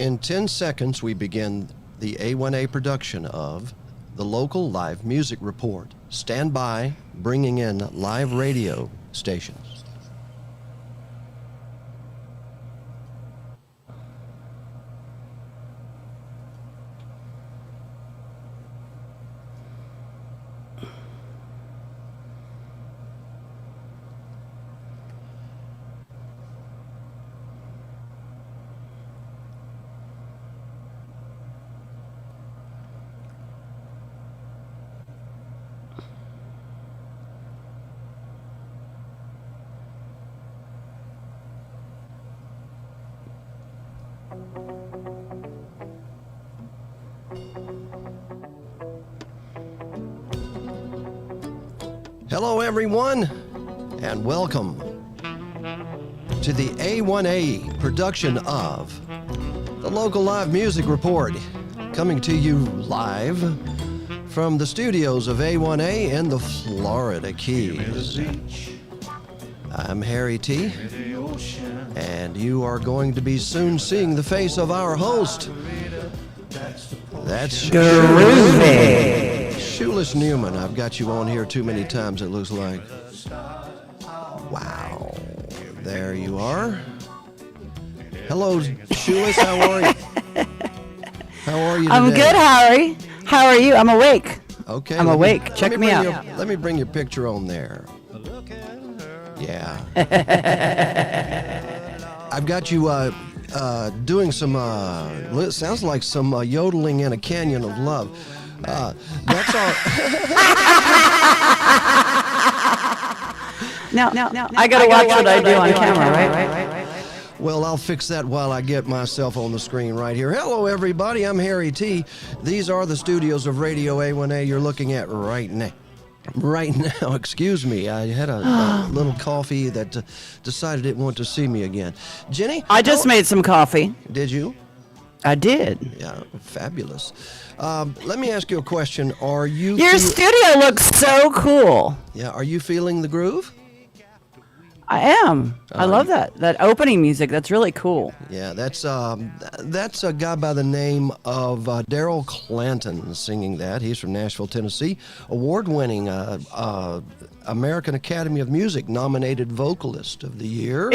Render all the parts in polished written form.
In 10 seconds, we begin the A1A production of the local live music report. Stand by, bringing in live radio stations. Hello, everyone, and welcome to the A1A production of the local live music report, coming to you live from the studios of A1A in the Florida Keys. I'm Harry T, and you are going to be soon seeing the face of our host. That's Groovy. Shoeless Newman. I've got you on here too many times, it looks like. Wow. There you are. Hello, Shoeless. How are you? How are you today? I'm good, Harry. How are you? I'm awake. Okay. I'm awake. Check me out. Let me bring your picture on there. Yeah. I've got you doing some, sounds like some yodeling in a canyon of love. That's all. No. I gotta watch what I do on camera, right? Well, I'll fix that while I get myself on the screen right here. Hello, everybody. I'm Harry T. These are the studios of Radio A1A you're looking at right now. Right now, excuse me. I had a little coffee that decided it wanted to see me again. Jenny? I just made some coffee. Did you? I did. Yeah, fabulous. Let me ask you a question. Are you... Your studio looks so cool. Yeah, are you feeling the groove? I am. I love that opening music. That's really cool. Yeah, that's a guy by the name of Daryl Clanton singing that. He's from Nashville, Tennessee. Award-winning American Academy of Music nominated vocalist of the year.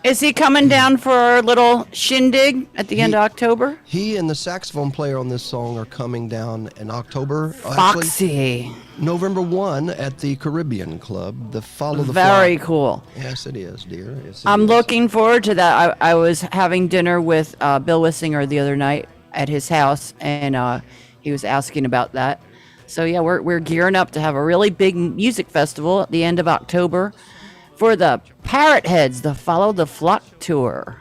Is he coming down for a little shindig at the end of October? He and the saxophone player on this song are coming down in October. Foxy. November 1 at the Caribbean Club. The Follow the Very Fly. Cool. Yes, it is, dear. Yes, I'm looking forward to that. I was having dinner with Bill Wissinger the other night at his house, and he was asking about that. So yeah, we're gearing up to have a really big music festival at the end of October for the Parrot Heads, the Follow the Flock tour.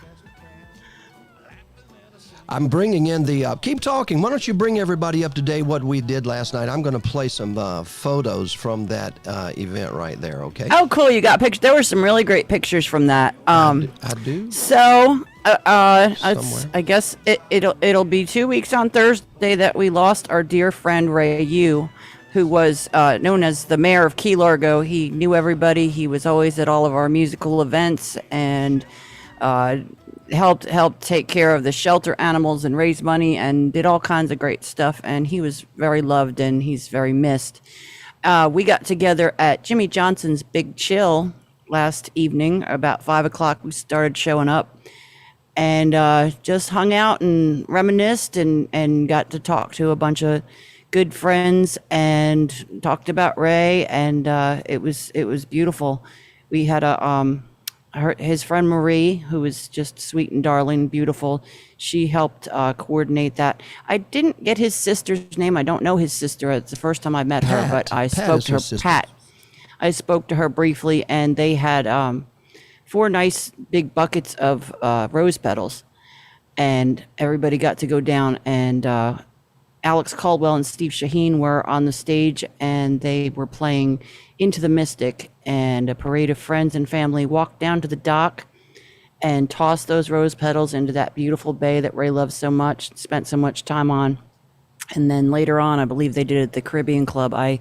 I'm bringing in the... keep talking. Why don't you bring everybody up to date what we did last night? I'm going to play some photos from that event right there, okay? Oh, cool. You got pictures. There were some really great pictures from that. I do. So, I guess it'll be 2 weeks on Thursday that we lost our dear friend Ray Yu, who was known as the mayor of Key Largo. He knew everybody. He was always at all of our musical events and helped take care of the shelter animals and raise money and did all kinds of great stuff. And he was very loved and he's very missed. We got together at Jimmy Johnson's Big Chill last evening. About 5 o'clock, we started showing up and just hung out and reminisced and got to talk to a bunch of good friends and talked about Ray, and it was beautiful. We had his friend Marie, who was just sweet and darling, beautiful. She helped coordinate that. I didn't get his sister's name. I don't know his sister. It's the first time I met her, but I spoke to her. Pat. I spoke to her briefly, and they had 4 nice big buckets of rose petals, and everybody got to go down and. Alex Caldwell and Steve Shaheen were on the stage, and they were playing Into the Mystic, and a parade of friends and family walked down to the dock and tossed those rose petals into that beautiful bay that Ray loves so much, spent so much time on. And then later on, I believe they did it at the Caribbean Club. I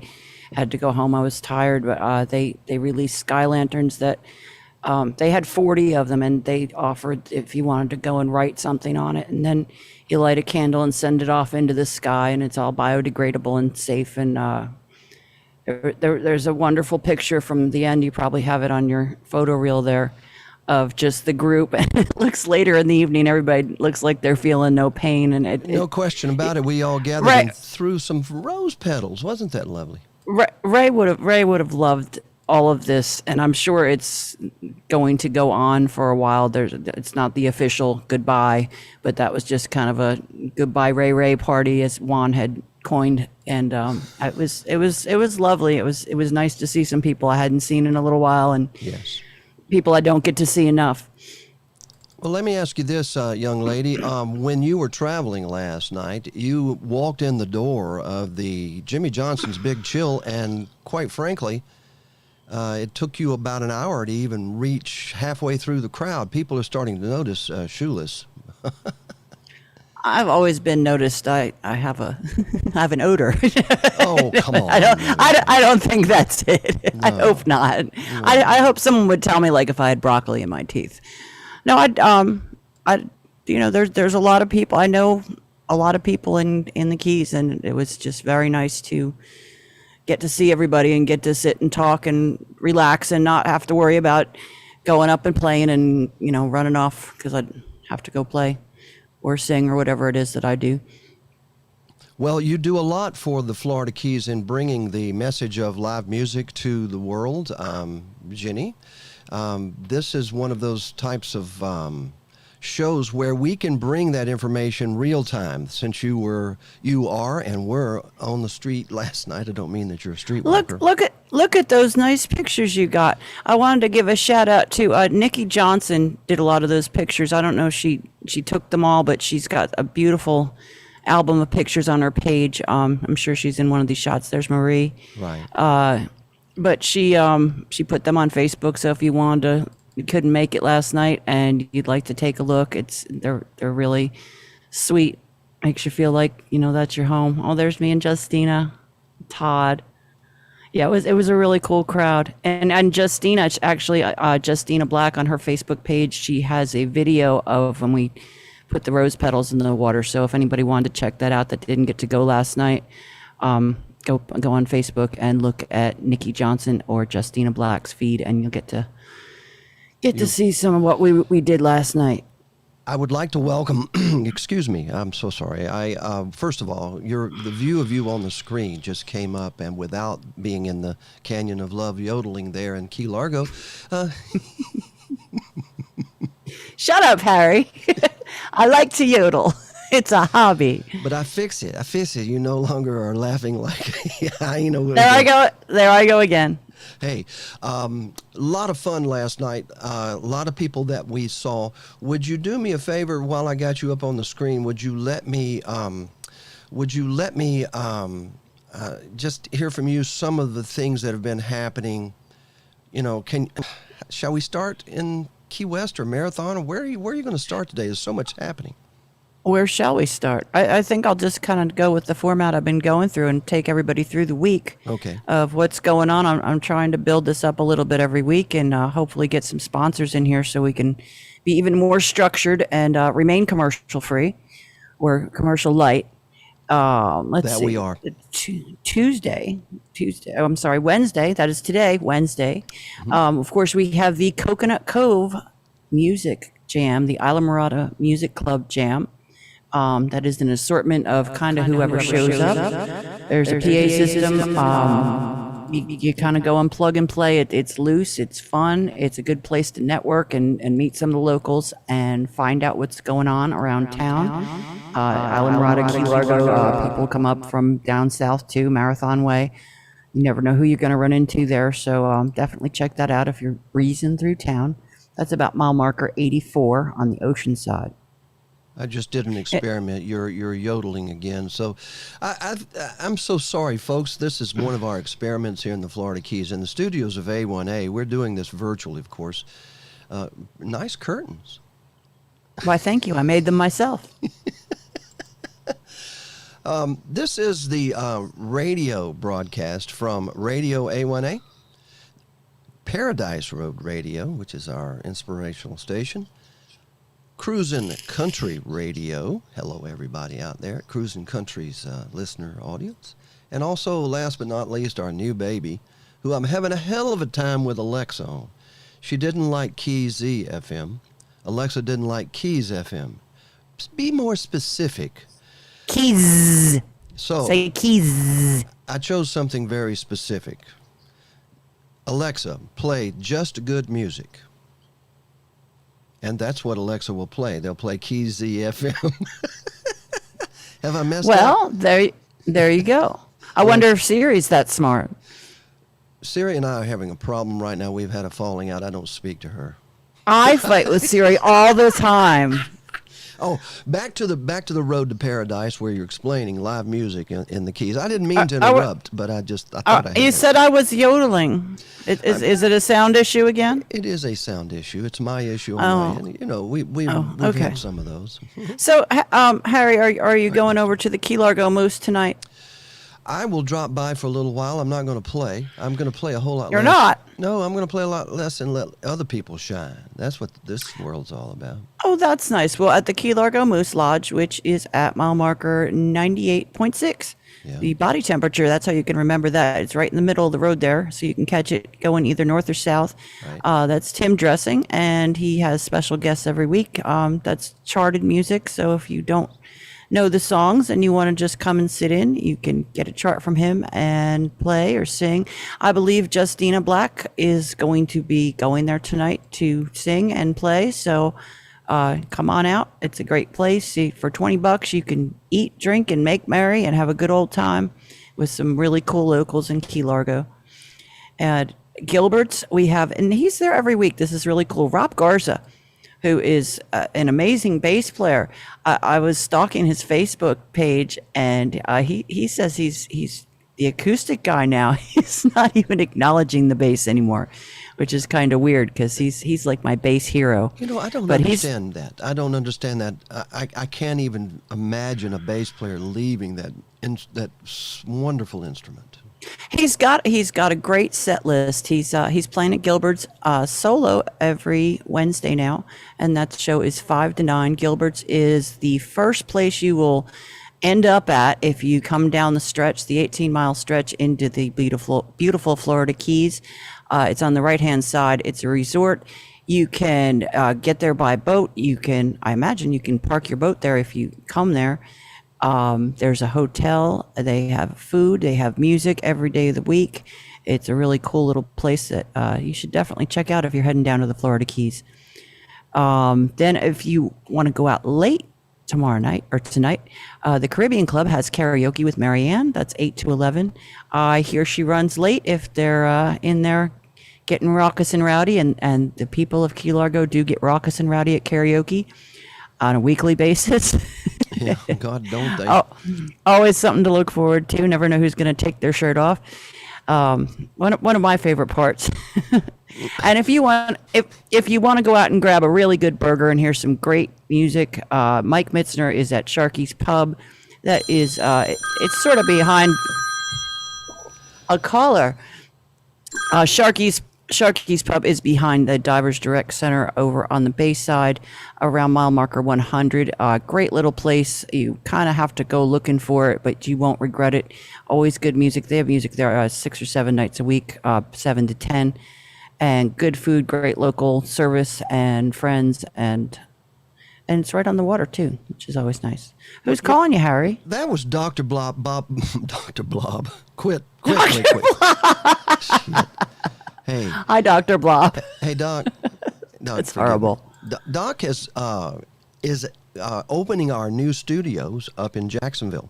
had to go home. I was tired, but they released sky lanterns that They had 40 of them, and they offered if you wanted to go and write something on it, and then you light a candle and send it off into the sky, and it's all biodegradable and safe. And there's a wonderful picture from the end. You probably have it on your photo reel there of just the group. And it looks later in the evening, everybody looks like they're feeling no pain. And No question about it. We all gathered Right. and threw some rose petals. Wasn't that lovely? Ray would have loved all of this, and I'm sure it's going to go on for a while. It's not the official goodbye, but that was just kind of a goodbye Ray party, as Juan had coined, and it was lovely. It was nice to see some people I hadn't seen in a little while, and Yes. people I don't get to see enough. Well, let me ask you this, young lady. When you were traveling last night, you walked in the door of the Jimmy Johnson's Big Chill, and quite frankly, it took you about an hour to even reach halfway through the crowd. People are starting to notice shoeless. I've always been noticed. I have a I have an odor. Oh, come on. I don't think that's it. I hope not. I hope someone would tell me, like, if I had broccoli in my teeth. No, there's a lot of people. I know a lot of people in the Keys, and it was just very nice to get to see everybody and get to sit and talk and relax and not have to worry about going up and playing and, running off because I'd have to go play or sing or whatever it is that I do. Well, you do a lot for the Florida Keys in bringing the message of live music to the world, Ginny. This is one of those types of shows where we can bring that information real time. Since you were on the street last night. I don't mean that you're a streetwalker. Look at those nice pictures you got. I wanted to give a shout out to Nikki Johnson. Did a lot of those pictures. I don't know if she took them all, but she's got a beautiful album of pictures on her page. I'm sure she's in one of these shots. There's Marie. Right. But she put them on Facebook. So if you couldn't make it last night and you'd like to take a look, they're really sweet. Makes you feel like that's your home. Oh, there's me and Justina, Todd. Yeah, it was a really cool crowd. And Justina, actually, Justina Black on her Facebook page, she has a video of when we put the rose petals in the water. So if anybody wanted to check that out that didn't get to go last night, go on Facebook and look at Nikki Johnson or Justina Black's feed, and you'll get to see some of what we did last night. I would like to welcome, excuse me, I'm so sorry. First of all, the view of you on the screen just came up, and without being in the Canyon of Love yodeling there in Key Largo. Shut up, Harry. I like to yodel. It's a hobby. But I fix it. You no longer are laughing like a hyena. There I go again. Hey, a lot of fun last night. A lot of people that we saw. Would you do me a favor while I got you up on the screen? Would you let me just hear from you some of the things that have been happening? Shall we start in Key West or Marathon? Or where are you going to start today? There's so much happening. Where shall we start? I think I'll just kind of go with the format I've been going through and take everybody through the week of what's going on. I'm trying to build this up a little bit every week and hopefully get some sponsors in here so we can be even more structured and remain commercial free or commercial light. We are. Wednesday. That is today, Wednesday. Mm-hmm. Of course, we have the Coconut Cove Music Jam, the Isla Morada Music Club Jam. That is an assortment of kind of whoever shows up. There's a PA system. You kind of go and plug and play. It's loose. It's fun. It's a good place to network and meet some of the locals and find out what's going on around town. Isla Morada, Key Largo, people come up from down south too, Marathon Way. You never know who you're going to run into there. So definitely check that out if you're breezing through town. That's about mile marker 84 on the ocean side. I just did an experiment. You're yodeling again. So I'm so sorry, folks. This is one of our experiments here in the Florida Keys. In the studios of A1A, we're doing this virtually, of course. Nice curtains. Why, thank you. I made them myself. This is the radio broadcast from Radio A1A. Paradise Road Radio, which is our inspirational station. Cruisin' Country Radio. Hello, everybody out there at Cruisin' Country's listener audience. And also, last but not least, our new baby, who I'm having a hell of a time with Alexa on. She didn't like Keys FM. Alexa didn't like Keys FM. Be more specific. Keys. So, Say keys. I chose something very specific. Alexa, play just good music. And that's what Alexa will play. They'll play Keys FM. Have I messed up? Well, there you go. I wonder if Siri's that smart. Siri and I are having a problem right now. We've had a falling out. I don't speak to her. I fight with Siri all the time. Oh, back to the road to paradise where you're explaining live music in the Keys. I didn't mean to interrupt, but I thought I had You to. said I was yodeling. Is it a sound issue again? It is a sound issue. It's my issue. Oh. You know, we've okay. had some of those. So, Harry, are you going over to the Key Largo Moose tonight? I will drop by for a little while. I'm not going to play. I'm going to play a whole lot less. You're not? No, I'm going to play a lot less and let other people shine. That's what this world's all about. Oh, that's nice. Well, at the Key Largo Moose Lodge, which is at mile marker 98.6, Yeah. the body temperature, that's how you can remember that. It's right in the middle of the road there, so you can catch it going either north or south. Right. That's Tim Dressing, and he has special guests every week. That's charted music, so if you don't know the songs and you want to just come and sit in, you can get a chart from him and play or sing. I believe Justina Black is going to be going there tonight to sing and play, so come on out. It's a great place. For $20 you can eat, drink, and make merry and have a good old time with some really cool locals in Key Largo. And Gilbert's, we have, and he's there every week. This is really cool. Rob Garza, who is an amazing bass player. I was stalking his Facebook page, and he says he's the acoustic guy now. He's not even acknowledging the bass anymore, which is kind of weird because he's like my bass hero. You know, I don't But understand that. I don't understand that. I can't even imagine a bass player leaving that wonderful instrument. He's got a great set list. He's playing at Gilbert's solo every Wednesday now, and that show is 5 to 9. Gilbert's is the first place you will end up at if you come down the stretch, the 18-mile stretch into the beautiful Florida Keys. It's on the right-hand side. It's a resort. You can get there by boat. I imagine you can park your boat there if you come there. There's a hotel. They have food. They have music every day of the week. It's a really cool little place that you should definitely check out if you're heading down to the Florida Keys. Then if you want to go out late tomorrow night or tonight, the Caribbean Club has karaoke with Marianne. That's 8 to 11. I hear she runs late if they're in there getting raucous and rowdy, and the people of Key Largo do get raucous and rowdy at karaoke on a weekly basis. Yeah, God, don't they? Oh, always something to look forward to. Never know who's going to take their shirt off. One of my favorite parts. And if you want to go out and grab a really good burger and hear some great music, Mike Mitzner is at Sharky's Pub. That is, it's sort of behind a caller. Sharky's Pub is behind the Divers Direct Center over on the Bayside around mile marker 100. Great little place. You kind of have to go looking for it, but you won't regret it. Always good music. They have music there 6 or 7 nights a week, 7 to 10. And good food, great local service and friends. And it's right on the water, too, which is always nice. Who's calling you, Harry? That was Dr. Blob. Dr. Blob. Quit. Shit. Hey. Hi, Dr. Blob. Hey, Doc. Doc, It's forgive horrible. me. Doc is opening our new studios up in Jacksonville.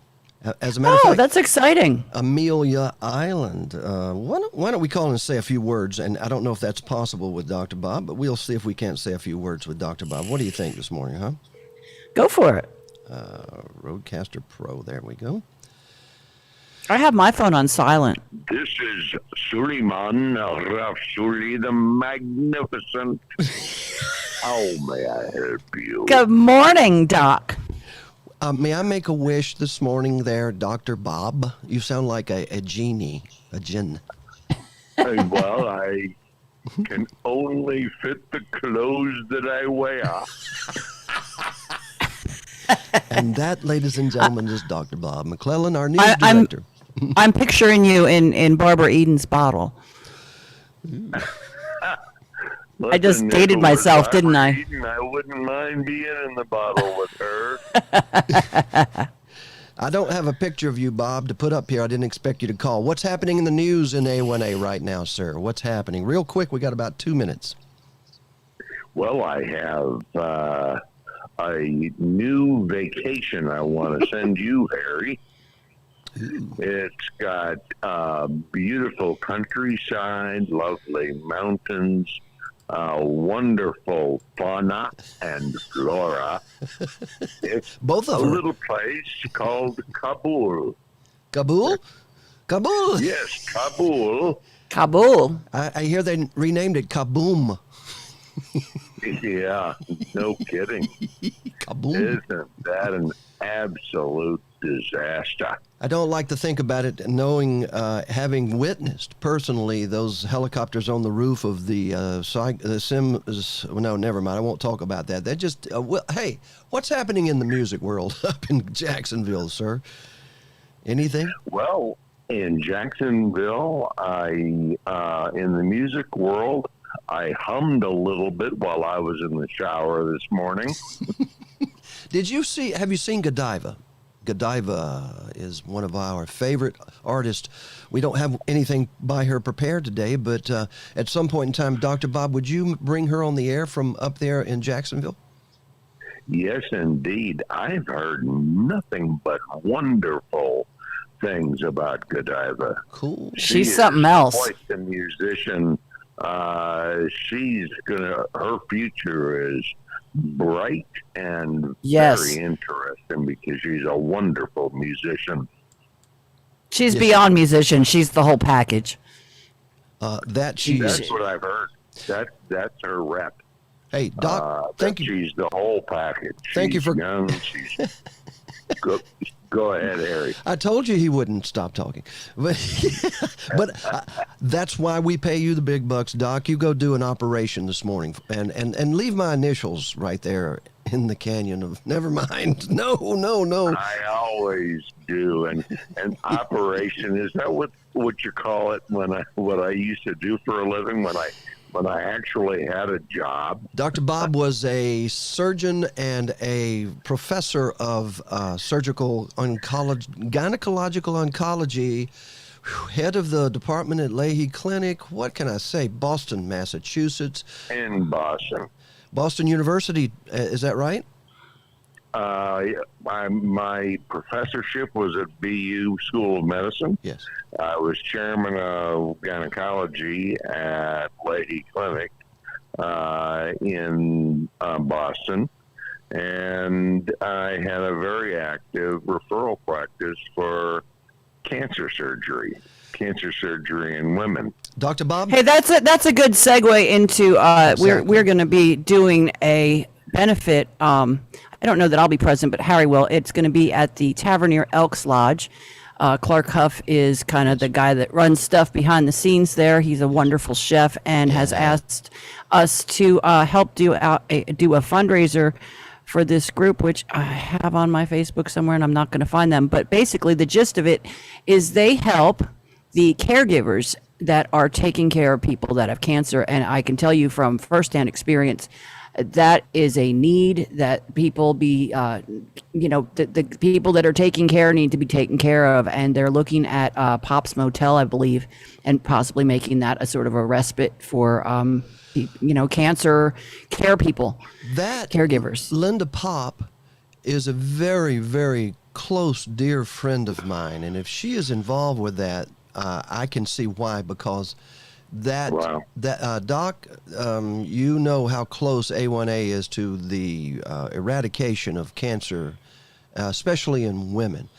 As a matter of Oh, fact, that's exciting. Amelia Island. Why don't we call and say a few words? And I don't know if that's possible with Dr. Bob, but we'll see if we can't say a few words with Dr. Bob. What do you think this morning, huh? Go for it. Roadcaster Pro. There we go. I have my phone on silent. This is Suleiman Rafsuli the Magnificent. How may I help you? Good morning, Doc. May I make a wish this morning there, Dr. Bob? You sound like a genie, a jinn. Well, I can only fit the clothes that I wear. And that, ladies and gentlemen, is Dr. Bob McClellan, our news I'm director. I'm picturing you in Barbara Eden's bottle. I just Listen, dated if it was myself, didn't Barbara I? Eden, I wouldn't mind being in the bottle with her. I don't have a picture of you, Bob, to put up here. I didn't expect you to call. What's happening in the news in A1A right now, sir? What's happening? Real quick, we got about 2 minutes. Well, I have a new vacation I want to send you, Harry. It's got beautiful countryside, lovely mountains, wonderful fauna and flora. It's Both of a them. little place called Kabul. Kabul? Kabul? Yes, Kabul. Kabul. I hear they renamed it Kaboom. Yeah, no kidding. Kaboom. Isn't that an absolute disaster? I don't like to think about it, knowing, having witnessed personally those helicopters on the roof of the Sim. No, never mind. I won't talk about that. That just, hey, what's happening in the music world up in Jacksonville, sir? Anything? Well, in Jacksonville, in the music world, I hummed a little bit while I was in the shower this morning. Have you seen Godiva? Godiva is one of our favorite artists. We don't have anything by her prepared today, but at some point in time, Dr. Bob, would you bring her on the air from up there in Jacksonville? Yes, indeed. I've heard nothing but wonderful things about Godiva. Cool. She She's is something else. Quite a musician. Her future is bright and Yes. very interesting because she's a wonderful musician. She's Yes. beyond musician. She's the whole package. That she's. That's what I've heard. That's her rep. Hey, Doc, That thank you. She's the whole package. Thank you She's for- young. She's go ahead, Harry. I told you he wouldn't stop talking, but that's why we pay you the big bucks, Doc. You go do an operation this morning, and leave my initials right there in the canyon of. Never mind. No. I always do. And operation, is that what you call it? What I used to do for a living when I actually had a job. Dr. Bob was a surgeon and a professor of surgical oncology, gynecological oncology, head of the department at Leahy Clinic. What can I say? Boston, Massachusetts. In Boston. Boston University, is that right? My professorship was at BU School of Medicine. Yes. I was chairman of gynecology at Leahy Clinic in Boston, and I had a very active referral practice for cancer surgery in women. Dr. Bob? Hey, that's a good segue into we're going to be doing a benefit. I don't know that I'll be present, but Harry will. It's going to be at the Tavernier Elks Lodge. Clark Huff is kind of the guy that runs stuff behind the scenes there. He's a wonderful chef and has asked us to help do a fundraiser for this group, which I have on my Facebook somewhere, and I'm not going to find them. But basically, the gist of it is they help the caregivers that are taking care of people that have cancer. And I can tell you from firsthand experience, that is a need that people be, the people that are taking care need to be taken care of. And they're looking at Pop's Motel, I believe, and possibly making that a sort of a respite for, cancer care people, That caregivers. Linda Pop is a very, very close, dear friend of mine. And if she is involved with that, I can see why, because Wow. Doc, you know how close A1A is to the eradication of cancer, especially in women.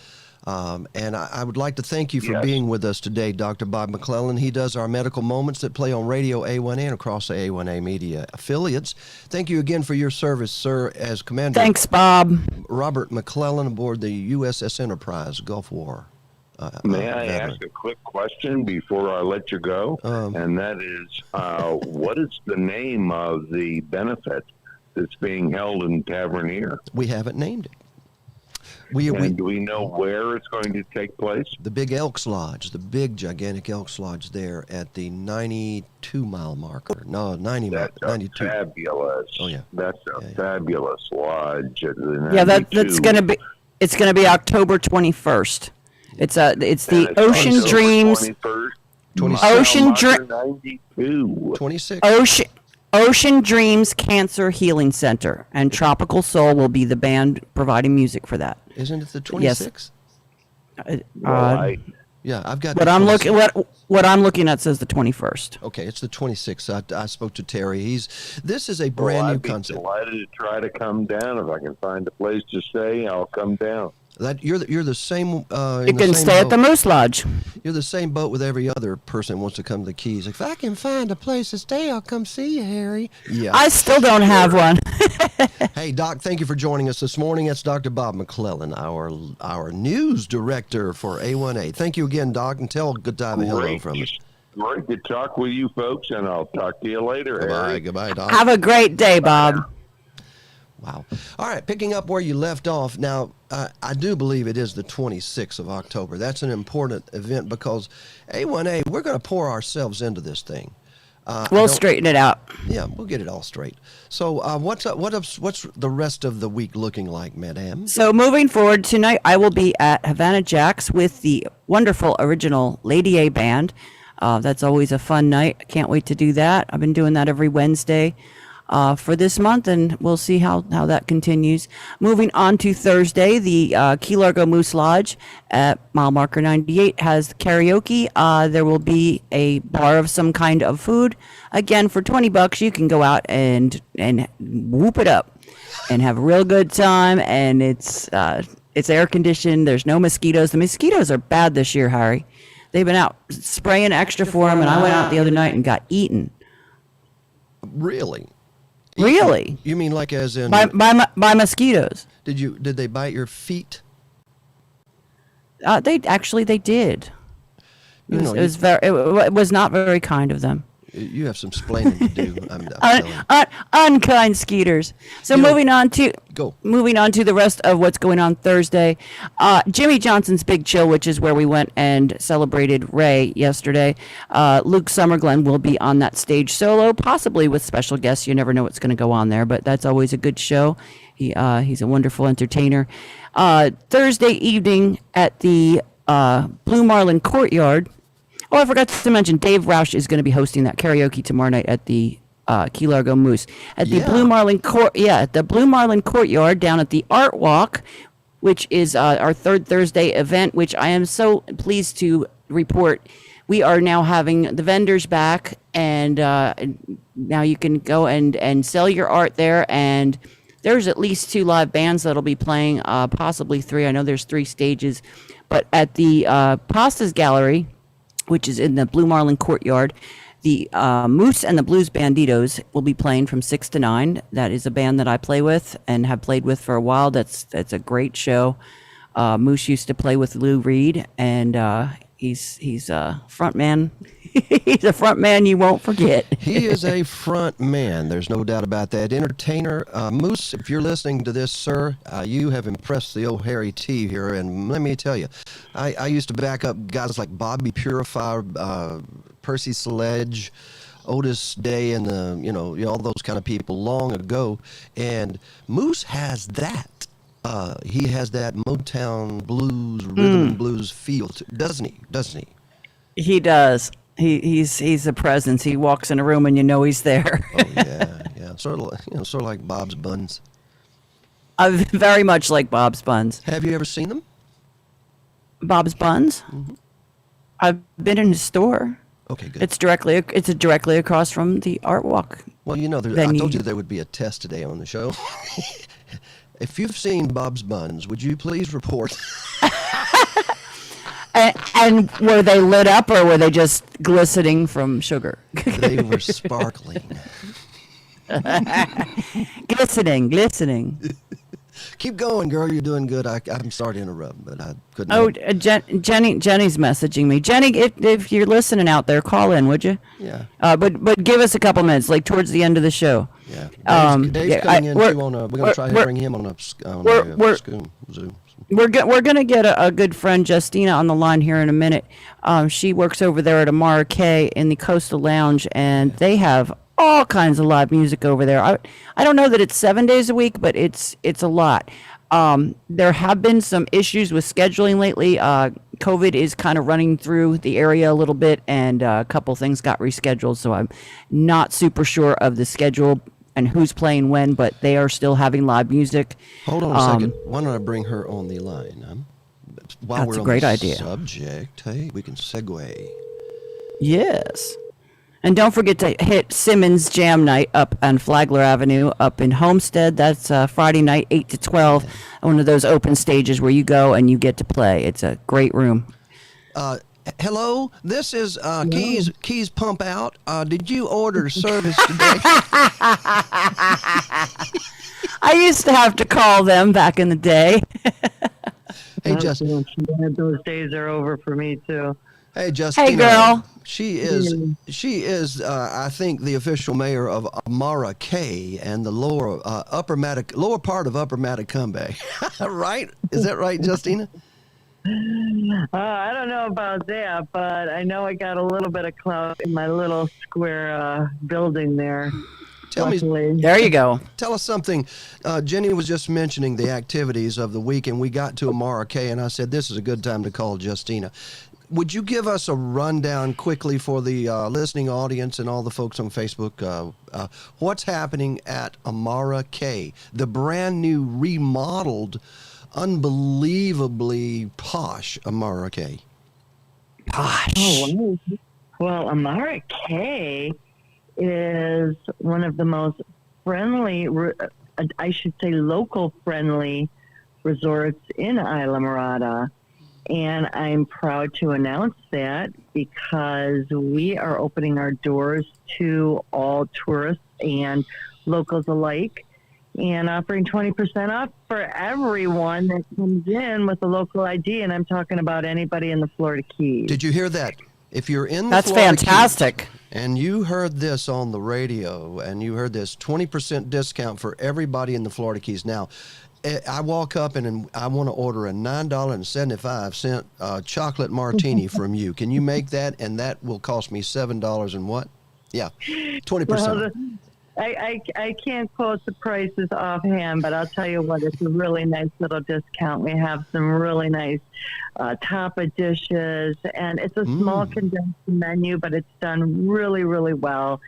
And I would like to thank you for Yes. being with us today, Dr. Bob McClellan. He does our medical moments that play on Radio A1A and across the A1A media affiliates. Thank you again for your service, sir, as Commander Thanks, Bob. Robert McClellan aboard the USS Enterprise, Gulf War. May I veteran. ask a quick question before I let you go? And that is, what is the name of the benefit that's being held in Tavernier? We haven't named it. We And do we know where it's going to take place? the big Elks Lodge, the big gigantic Elks Lodge there at the 92-mile marker. No, 90 mile, That's a 92. fabulous. Oh, yeah. That's a Yeah, yeah. fabulous lodge. At the Yeah, 92. that's gonna be. It's gonna be October 21st. It's the And it's Ocean October Dreams 21st. 26. Ocean Mile Dr- marker 92. 26. Ocean Dreams Cancer Healing Center, and Tropical Soul will be the band providing music for that. Isn't it the Yes. 26? Right. Yeah, I've got. What the I'm 26. looking what I'm looking at says the 21st. Okay, it's the 26th. I spoke to Terry. This is a Well, brand new I'd be concept. delighted to try to come down. If I can find a place to stay, I'll come down. That you're the same. You in the can same stay at the boat. Moose Lodge. You're the same boat with every other person who wants to come to the Keys. Like, if I can find a place to stay, I'll come see you, Harry. Yeah. I still don't have one. Hey, Doc, thank you for joining us this morning. It's Dr. Bob McClellan, our news director for A1A. Thank you again, Doc, and tell Good Time a hello from us. Great to talk with you folks, and I'll talk to you later, Goodbye, Harry. goodbye, Doc. Have a great day, Bob. Wow. All right, picking up where you left off. Now, I do believe it is the 26th of October. That's an important event because A1A, we're going to pour ourselves into this thing. I We'll don't- straighten it out. Yeah, we'll get it all straight. So, what's the rest of the week looking like, Madame? So moving forward tonight, I will be at Havana Jacks with the wonderful original Lady A band. That's always a fun night. I can't wait to do that. I've been doing that every Wednesday for this month, and we'll see how that continues. Moving on to Thursday, the Key Largo Moose Lodge at mile marker 98 has karaoke. There will be a bar of some kind of food. Again, for $20, you can go out and whoop it up and have a real good time. And it's air conditioned. There's no mosquitoes. The mosquitoes are bad this year, Harry. They've been out spraying extra for them, and I went out the other night and got eaten. Really? Really? You mean like as in? By mosquitoes. Did they bite your feet? They did. You know, It was not very kind of them. you have some splaining to do. I'm telling you. Unkind skeeters. So You know- moving on Go. to the rest of what's going on Thursday. Jimmy Johnson's Big Chill, which is where we went and celebrated Ray yesterday. Luke Summerglen will be on that stage solo, possibly with special guests. You never know what's going to go on there, but that's always a good show. He's a wonderful entertainer. Thursday evening at the Blue Marlin Courtyard. Oh, I forgot to mention Dave Roush is going to be hosting that karaoke tomorrow night at the Key Largo Moose at the Yeah. at the Blue Marlin Courtyard down at the Art Walk, which is our third Thursday event. Which I am so pleased to report we are now having the vendors back, and now you can go and sell your art there. And there's at least 2 live bands that'll be playing, possibly 3. I know there's 3 stages, but at the Pastas Gallery, which is in the Blue Marlin Courtyard, the Moose and the Blues Banditos will be playing from 6 to 9. That is a band that I play with and have played with for a while. That's a great show. Moose used to play with Lou Reed, and he's a front man. He's a front man you won't forget. He is a front man. There's no doubt about that. Entertainer. Moose, if you're listening to this, sir, you have impressed the old Harry T here. And let me tell you, I used to back up guys like Bobby Purifier, Percy Sledge, Otis Day, and all those kind of people long ago. And Moose has that. He has that Motown blues, rhythm and blues feel, doesn't he? Doesn't he? He does. He's a presence. He walks in a room and you know he's there. Oh yeah. Sort of like Bob's Buns. Very much like Bob's Buns. Have you ever seen them? Bob's Buns? I've been in his store. Okay, good. It's directly across from the Art Walk. Well, I venue. told you there would be a test today on the show. If you've seen Bob's Buns, would you please report? And were they lit up or were they just glistening from sugar? They were sparkling. Glistening. Keep going, girl. You're doing good. I'm sorry to interrupt, but I couldn't. Oh, help. Jenny's messaging me. Jenny, if you're listening out there, call in, would you? Yeah. But give us a couple minutes, like towards the end of the show. Yeah. Dave's yeah, coming in we're- too. We're going to try to we're- bring him on a Zoom. We're gonna get a good friend Justina on the line here in a minute. She works over there at Amara K in the Coastal Lounge, and they have all kinds of live music over there. I don't know that it's 7 days a week, but it's a lot. There have been some issues with scheduling lately. COVID is kind of running through the area a little bit, and a couple things got rescheduled. So I'm not super sure of the schedule and who's playing when, but they are still having live music. Hold on a second. Why don't I bring her on the line? While That's we're a on great the idea. subject, hey, we can segue. Yes. And don't forget to hit Simmons Jam Night up on Flagler Avenue up in Homestead. That's Friday night, 8 to 12. One of those open stages where you go and you get to play. It's a great room. Hello, this is Keys Pump Out. Did you order service today? I used to have to call them back in the day. Hey, Justin. Those days are over for me too. Hey, Justina. Hey, girl. She is. I think the official mayor of Amara K and the lower part of Upper Matacumbe. Right? Is that right, Justina? I don't know about that, but I know I got a little bit of clout in my little square building there. Tell me. There you go. Tell us something. Jenny was just mentioning the activities of the week, and we got to Amara K, and I said this is a good time to call Justina. Would you give us a rundown quickly for the listening audience and all the folks on Facebook? What's happening at Amara K, the brand new, remodeled, unbelievably posh Amara K? Posh. Oh, wow. Well, Amara K is one of the most friendly, I should say local friendly resorts in Isla Mirada. And I'm proud to announce that because we are opening our doors to all tourists and locals alike and offering 20% off for everyone that comes in with a local ID. And I'm talking about anybody in the Florida Keys. Did you hear that? If you're in the That's Florida fantastic. Keys and you heard this on the radio and you heard this 20% discount for everybody in the Florida Keys. Now, I walk up and I want to order a $9.75 chocolate martini from you. Can you make that? And that will cost me $7 and what? Yeah, 20%. Well, I can't quote the prices offhand, but I'll tell you what, it's a really nice little discount. We have some really nice tapa dishes, and it's a small condensed menu, but it's done really, really well.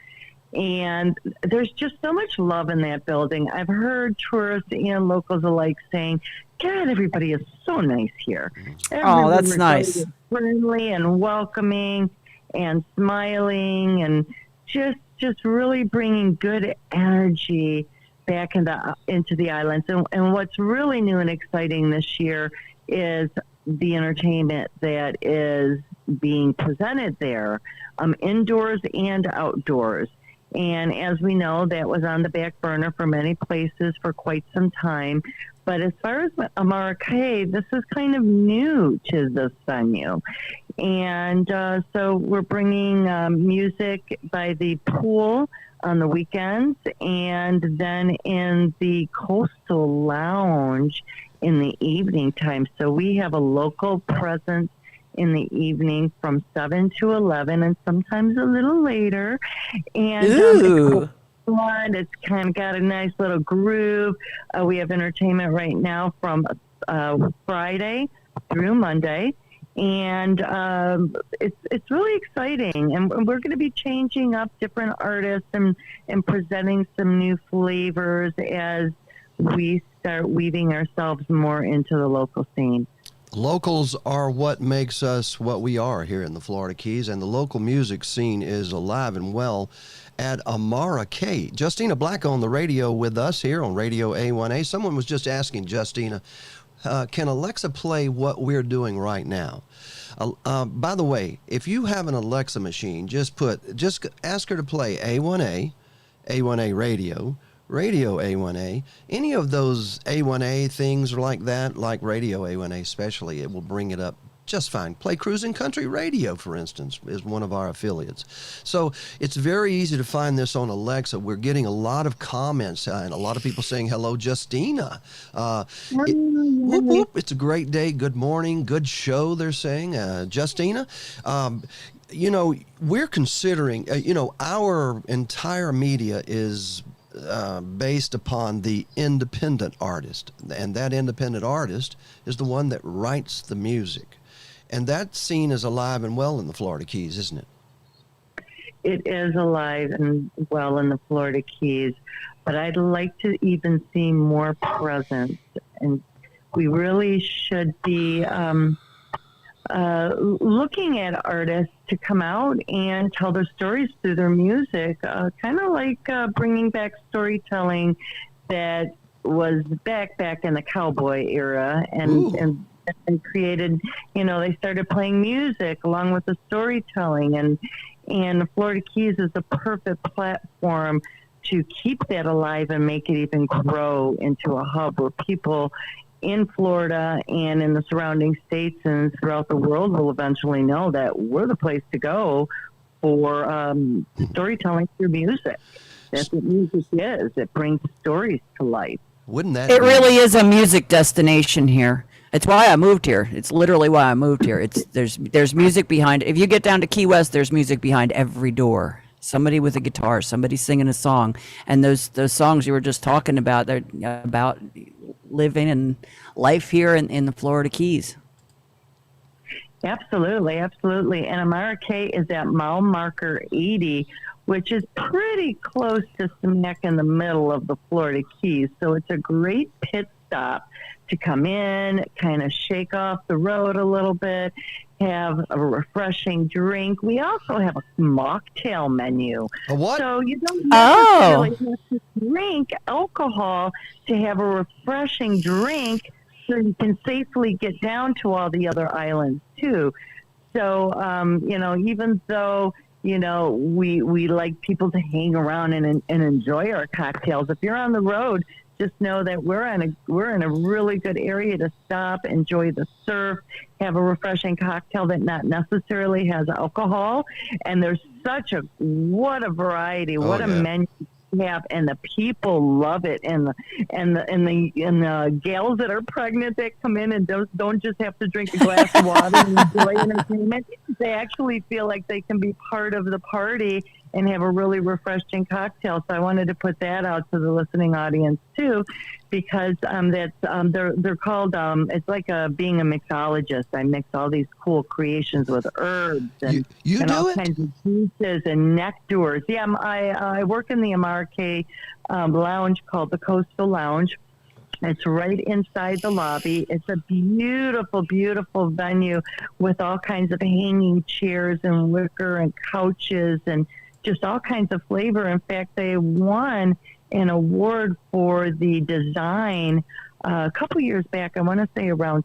And there's just so much love in that building. I've heard tourists and locals alike saying, God, everybody is so nice here. Oh, that's nice. Is friendly and welcoming and smiling and just really bringing good energy back into the islands. And what's really new and exciting this year is the entertainment that is being presented there, indoors and outdoors. And as we know, that was on the back burner for many places for quite some time. But as far as Amara K, this is kind of new to this venue. And so we're bringing music by the pool on the weekends and then in the Coastal Lounge in the evening time. So we have a local presence in the evening from 7 to 11 and sometimes a little later. And Ooh. it's kind of got a nice little groove. We have entertainment right now from Friday through Monday. And it's really exciting. And we're going to be changing up different artists and presenting some new flavors as we start weaving ourselves more into the local scene. Locals are what makes us what we are here in the Florida Keys, and the local music scene is alive and well at Amara K. Justina Black on the radio with us here on Radio A1A. Someone was just asking Justina, can Alexa play what we're doing right now? By the way, if you have an Alexa machine, just ask her to play A1A, A1A Radio, Radio A1A, any of those A1A things like that, like Radio A1A especially, it will bring it up just fine. Play Cruising Country Radio, for instance, is one of our affiliates. So it's very easy to find this on Alexa. We're getting a lot of comments and a lot of people saying, hello, Justina. Whoop, whoop. It's a great day. Good morning. Good show, they're saying. Justina, you know, we're considering, you know, our entire media is based upon the independent artist. And that independent artist is the one that writes the music. And that's seen as alive and well in the Florida Keys, isn't it? It is alive and well in the Florida Keys, but I'd like to even see more presence. And we really should be looking at artists to come out and tell their stories through their music, kind of like bringing back storytelling that was back in the cowboy era and created, you know, they started playing music along with the storytelling, and the Florida Keys is a perfect platform to keep that alive and make it even grow into a hub where people in Florida and in the surrounding states and throughout the world will eventually know that we're the place to go for storytelling through music. That's what music is. It brings stories to life. Wouldn't that It be- really is a music destination here. It's why I moved here. It's literally why I moved here. There's music behind. If you get down to Key West, there's music behind every door. Somebody with a guitar, somebody singing a song, and those songs you were just talking about, they're about living and life here in the Florida Keys. Absolutely. And Amara K is at mile marker 80, which is pretty close to smack in the middle of the Florida Keys. So it's a great pit stop to come in, kind of shake off the road a little bit, have a refreshing drink. We also have a mocktail menu. A what? So you don't Oh. necessarily have to drink alcohol to have a refreshing drink, so you can safely get down to all the other islands too. So, you know, even though, you know, we like people to hang around and enjoy our cocktails, if you're on the road, just know that we're in a really good area to stop, enjoy the surf, have a refreshing cocktail that not necessarily has alcohol. And there's what a variety, what a menu we have, and the people love it. And the gals that are pregnant that come in and don't just have to drink a glass of water and enjoy entertainment. They actually feel like they can be part of the party and have a really refreshing cocktail. So I wanted to put that out to the listening audience too, because they're called it's like being a mixologist. I mix all these cool creations with herbs and all kinds of juices and nectars. Yeah, I work in the Amara K lounge called the Coastal Lounge. It's right inside the lobby. It's a beautiful, beautiful venue with all kinds of hanging chairs and wicker and couches and just all kinds of flavor. In fact, they won an award for the design a couple years back. I want to say around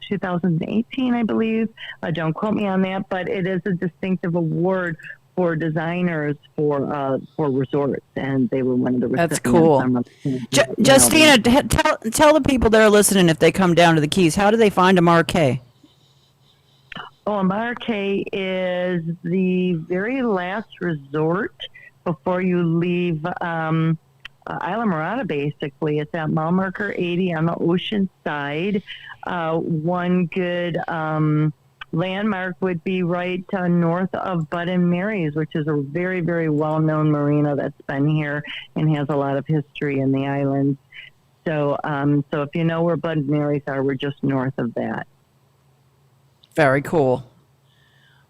2018, I believe. Don't quote me on that, but it is a distinctive award for designers for resorts, and they were one of the That's recipients. cool. Justina, tell the people that are listening, if they come down to the Keys, how do they find Amara K? Oh, Amara K is the very last resort before you leave Isla Mirada, basically. It's at mile marker 80 on the ocean side. One good landmark would be right north of Bud and Mary's, which is a very, very well-known marina that's been here and has a lot of history in the islands. So if you know where Bud and Mary's are, we're just north of that. Very cool.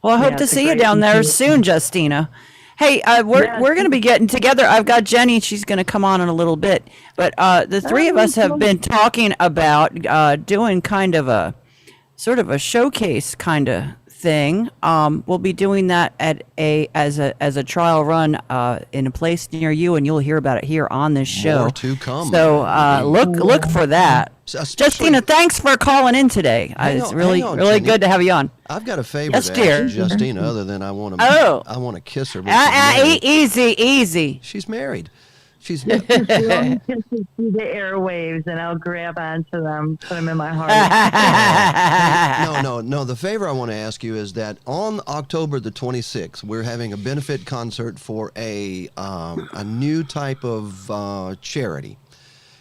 Well, I hope to it's a see you great down there community. soon, Justina. Hey, we're going to be getting together. I've got Jenny. She's going to come on in a little bit. But the three of us have been talking about doing kind of a sort of a showcase kind of thing. We'll be doing that as a trial run in a place near you, and you'll hear about it here on this show. More to come. So look for that. Especially- Justina, thanks for calling in today. Hang It's on, really hang on, really Jenny. good to have you on. I've got a favor Yes, to dear. ask Justina, other than I want to. Oh. I want to kiss her. but she's married. Easy. She's married. She's Just blowing kisses through the airwaves, and I'll grab onto them, put them in my heart. no. The favor I want to ask you is that on October the 26th, we're having a benefit concert for a new type of charity.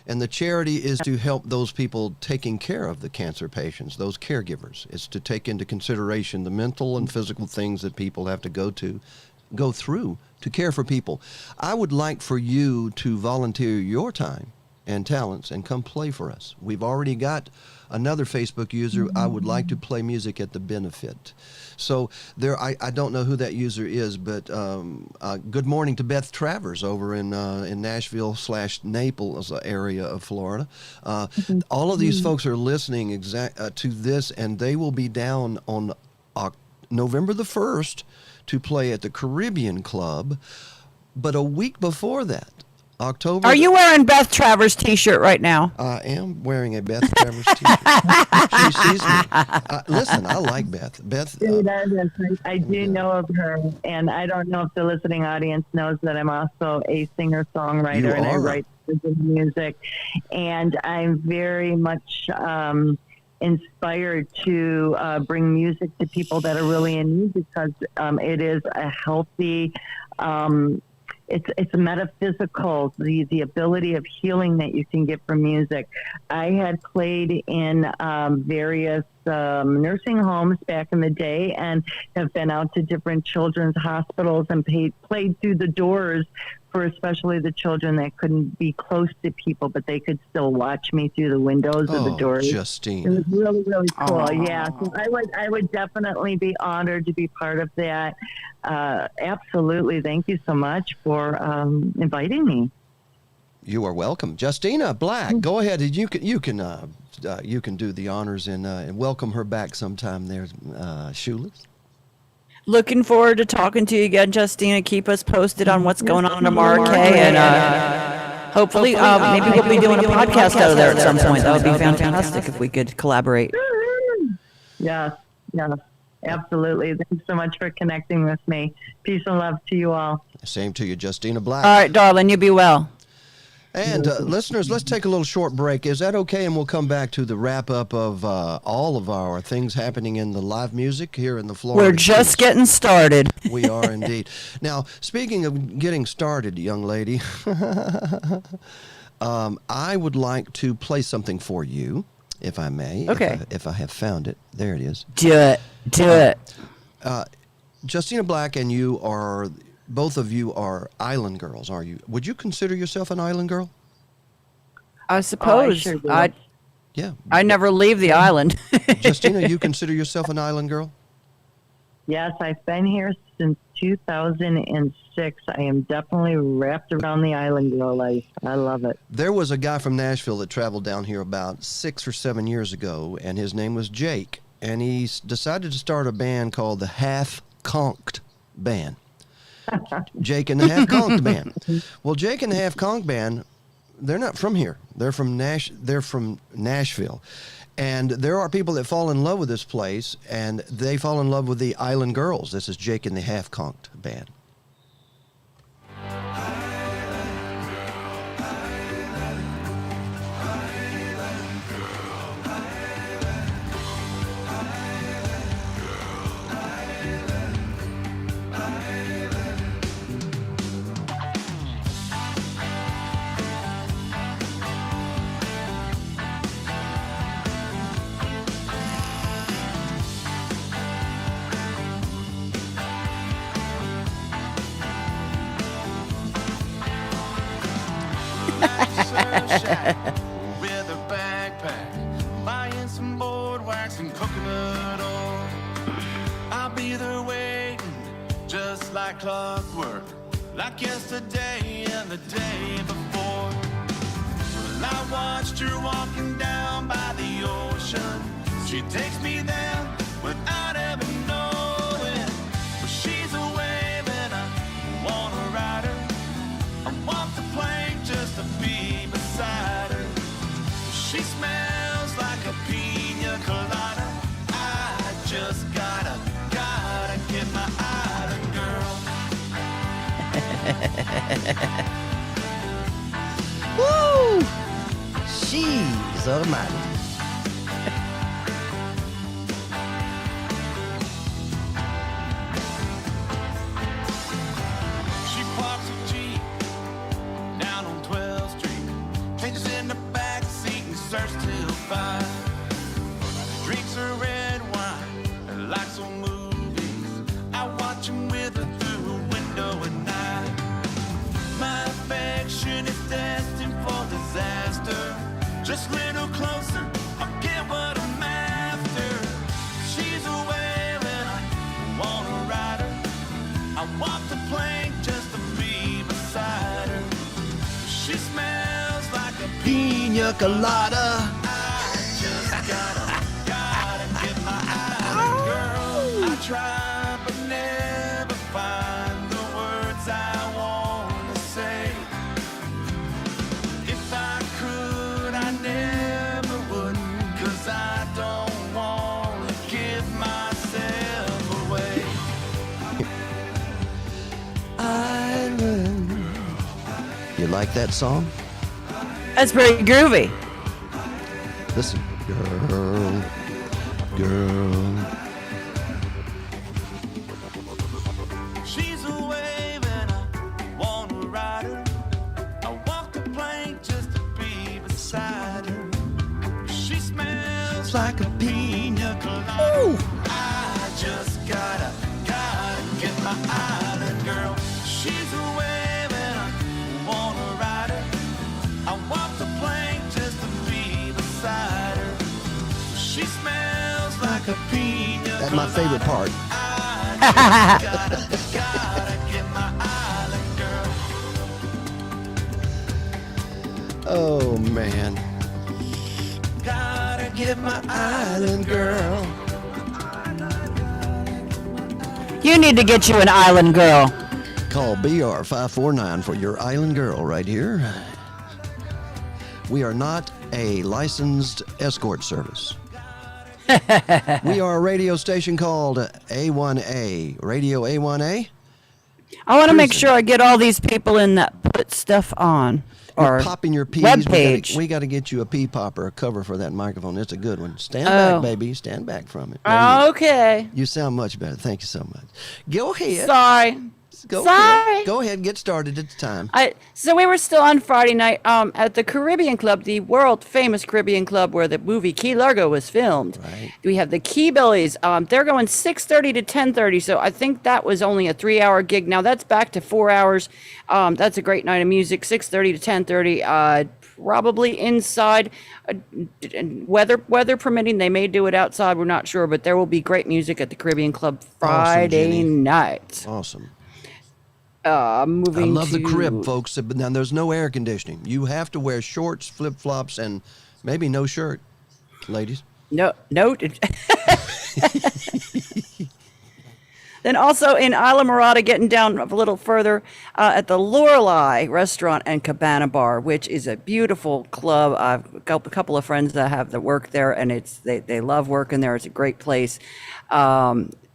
And the charity is to help those people taking care of the cancer patients, those caregivers. It's to take into consideration the mental and physical things that people have to go through to care for people. I would like for you to volunteer your time and talents and come play for us. We've already got another Facebook user. I would like to play music at the benefit. So there, I don't know who that user is, but good morning to Beth Travers over in Nashville/Naples area of Florida. All of these folks are listening to this, and they will be down on November the 1st to play at the Caribbean Club. But a week before that, October. Are you wearing Beth Travers' T-shirt right now? I am wearing a Beth Travers T-shirt. She sees me. Listen, I like Beth. I do know of her, and I don't know if the listening audience knows that I'm also a singer-songwriter, and I write music. And I'm very much inspired to bring music to people that are really in need, because it is a healthy. It's a metaphysical, the ability of healing that you can get from music. I had played in various nursing homes back in the day, and have been out to different children's hospitals and played through the doors for especially the children that couldn't be close to people, but they could still watch me through the windows of the doors. Justine. It was really, really cool. Aww. Yeah, so I would definitely be honored to be part of that. Absolutely. Thank you so much for inviting me. You are welcome, Justina Black. Go ahead, and you can do the honors and welcome her back sometime there, Shoeless. Looking forward to talking to you again, Justina. Keep us posted on what's going on tomorrow, Kay, and hopefully maybe we'll be doing a podcast out of there at some point. That would be fantastic if we could collaborate. Yes, absolutely. Thanks so much for connecting with me. Peace and love to you all. Same to you, Justina Black. All right, darling, you be well. And listeners, let's take a little short break. Is that okay? And we'll come back to the wrap up of all of our things happening in the live music here in the Florida. We're just getting started. We are indeed. Now, speaking of getting started, young lady, I would like to play something for you, if I may. Okay. If I have found it. There it is. Do it. Justina Black and you are... Both of you are island girls, are you? Would you consider yourself an island girl? I suppose. sure do. Yeah. I never leave the island. Justina, you consider yourself an island girl? Yes, I've been here since 2006. I am definitely wrapped around the island girl life. I love it. There was a guy from Nashville that traveled down here about 6 or 7 years ago, and his name was Jake. And he decided to start a band called the Half Conked Band. Jake and the Half Conked Band. Well, Jake and the Half Conked Band, they're not from here. They're from Nashville. And there are people that fall in love with this place, and they fall in love with the Island Girls. This is Jake and the Half Conked Band. With a backpack, buying some board wax and coconut oil. I'll be there waiting, just like clockwork, like yesterday and the day before. Well, I watched her walking down by the ocean. She takes me there without ever knowing. Well, she's a wave and I wanna ride her. I walk the plank just to be beside her. She smells like a pina colada. I just gotta get my island girl. Jeez almighty. She parks a Jeep down on 12th Street. Changes in the back seat and starts till 5. Drinks her red wine and likes old movies. I watch him with her through a window at night. My affection is destined for disaster. Just a little closer, I'll get what I'm after. She's a whale and I wanna ride her. I walk the plank just to be beside her. She smells like a Pina colada. I just gotta get my island girl. I try but never find the words I wanna say. If I could, I never would, 'cause I don't wanna give myself away. Island. You like that song? That's pretty groovy. Listen, girl, girl. She's a wave and I wanna ride her. I walk the plank just to be beside her. She smells like a pina colada. I just gotta get my island girl. She's a wave and I wanna ride her. I walk the plank just to be beside her. She smells like a pina That's my favorite part. I just gotta get my island girl. Oh man. Gotta get my Island girl. You need to get you an island girl. Call BR 549 for your island girl right here. We are not a licensed escort service. We are a radio station called A1A. Radio A1A. I want to make Cruising. sure I get all these people in that put stuff on. You're Or popping your peas. webpage. We got to get you a pea popper, a cover for that microphone. It's a good one. Stand Oh. back, baby. Stand back from it. There you- Okay. You sound much better. Thank you so much. Go ahead. Sorry. Go Sorry. ahead. Go ahead. Get started. It's time. So we were still on Friday night at the Caribbean Club, the world famous Caribbean Club where the movie Key Largo was filmed. Right. We have the Key Billies. They're going 6:30 to 10:30, so I think that was only a 3-hour gig. Now that's back to 4 hours. That's a great night of music. 6:30 to 10:30. Probably inside, weather permitting. They may do it outside. We're not sure, but there will be great music at the Caribbean Club Friday Jenny. night. Awesome. Moving I love the to- crib, folks. But now there's no air conditioning. You have to wear shorts, flip flops, and maybe no shirt, ladies. No. Then also in Isla Morada, getting down a little further at the Lorelei Restaurant and Cabana Bar, which is a beautiful club. I've got a couple of friends that work there, and they love working there. It's a great place.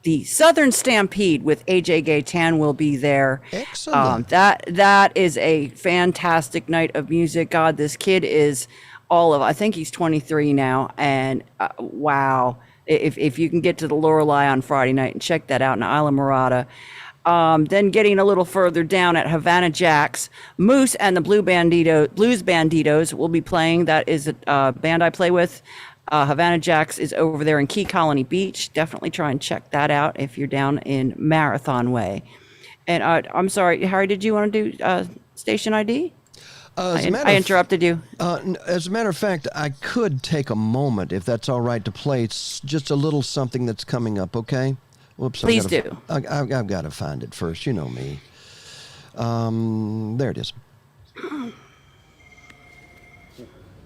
The Southern Stampede with AJ Gaytan will be there. Excellent. That is a fantastic night of music. God, this kid is I think he's 23 now, and wow. If you can get to the Lorelei on Friday night and check that out in Isla Morada. Then getting a little further down at Havana Jacks, Moose and the Blues Banditos will be playing. That is a band I play with. Havana Jacks is over there in Key Colony Beach. Definitely try and check that out if you're down in Marathon Way. And I'm sorry, Harry, did you want to do station ID? As a matter I of- interrupted you. As a matter of fact, I could take a moment, if that's all right, to play just a little something that's coming up, okay? Whoops. Please do. I've got to find it first. You know me. There it is.